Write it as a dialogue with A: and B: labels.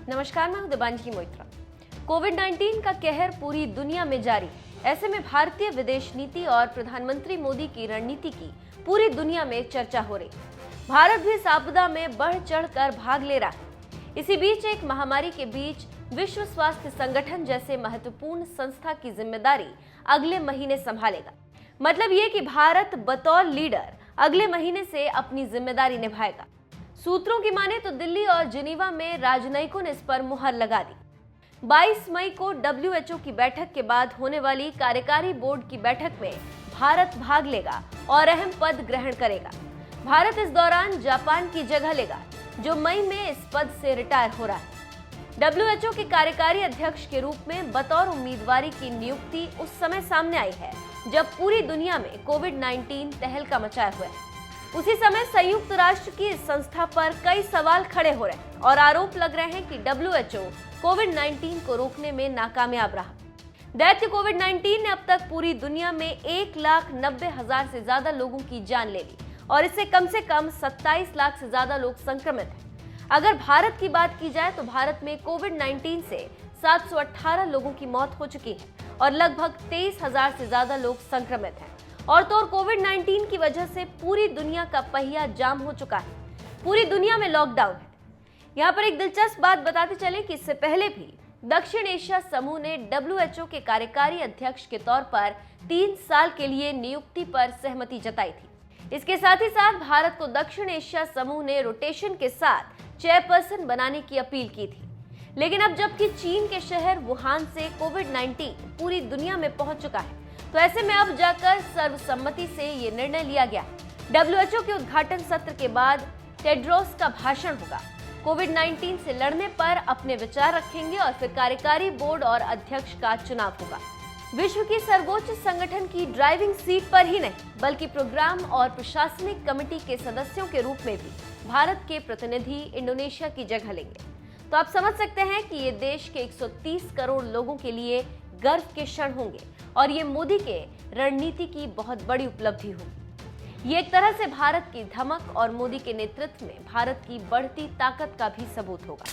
A: नमस्कार, मैं हूं देबांजलि मोइत्रा। कोविड-19 का कहर पूरी दुनिया में जारी। ऐसे में भारतीय विदेश नीति और प्रधानमंत्री मोदी की रणनीति की पूरी दुनिया में चर्चा हो रही। भारत भी इस आपदा में बढ़ चढ़कर भाग ले रहा है। इसी बीच एक महामारी के बीच विश्व स्वास्थ्य संगठन जैसे महत्वपूर्ण संस्था की जिम्मेदारी अगले महीने संभालेगा। मतलब ये कि भारत बतौर लीडर अगले महीने से अपनी जिम्मेदारी निभाएगा। सूत्रों की माने तो दिल्ली और जिनीवा में राजनयिकों ने इस पर मुहर लगा दी। 22 मई को WHO की बैठक के बाद होने वाली कार्यकारी बोर्ड की बैठक में भारत भाग लेगा और अहम पद ग्रहण करेगा। भारत इस दौरान जापान की जगह लेगा, जो मई में इस पद से रिटायर हो रहा है। WHO के कार्यकारी अध्यक्ष के रूप में बतौर उम्मीदवारी की नियुक्ति उस समय सामने आई है जब पूरी दुनिया में कोविड-19 तहलका मचाया हुआ है। उसी समय संयुक्त राष्ट्र की इस संस्था पर कई सवाल खड़े हो रहे हैं और आरोप लग रहे हैं कि WHO कोविड-19 को रोकने में नाकामयाब रहा। दैत्य कोविड-19 ने अब तक पूरी दुनिया में 1,90,000 से ज्यादा लोगों की जान ले ली और इससे कम 27 लाख से ज्यादा लोग संक्रमित हैं। अगर भारत की बात की जाए तो भारत में कोविड-19 से 718 लोगों की मौत हो चुकी है और लगभग 23,000 से ज्यादा लोग संक्रमित हैं। और तो और कोविड-19 की वजह से पूरी दुनिया का पहिया जाम हो चुका है। पूरी दुनिया में लॉकडाउन है। यहाँ पर एक दिलचस्प बात बताते चले कि इससे पहले भी दक्षिण एशिया समूह ने WHO के कार्यकारी अध्यक्ष के तौर पर 3 साल के लिए नियुक्ति पर सहमति जताई थी। इसके साथ ही साथ भारत को दक्षिण एशिया समूह ने रोटेशन के साथ चेयरपर्सन बनाने की अपील की थी। लेकिन अब जबकि चीन के शहर वुहान से कोविड-19 पूरी दुनिया में पहुंच चुका है, तो ऐसे में अब जाकर सर्वसम्मति से ये निर्णय लिया गया। WHO के उद्घाटन सत्र के बाद टेड्रोस का भाषण होगा। कोविड-19 से लड़ने पर अपने विचार रखेंगे और फिर कार्यकारी बोर्ड और अध्यक्ष का चुनाव होगा। विश्व की सर्वोच्च संगठन की ड्राइविंग सीट पर ही नहीं, बल्कि प्रोग्राम और प्रशासनिक कमेटी के सदस्यों के रूप में भी भारत के प्रतिनिधि इंडोनेशिया की जगह लेंगे। तो आप समझ सकते हैं कि ये देश के 130 करोड़ लोगों के लिए गर्व के क्षण होंगे और ये मोदी के रणनीति की बहुत बड़ी उपलब्धि होगी। ये एक तरह से भारत की धमक और मोदी के नेतृत्व में भारत की बढ़ती ताकत का भी सबूत होगा।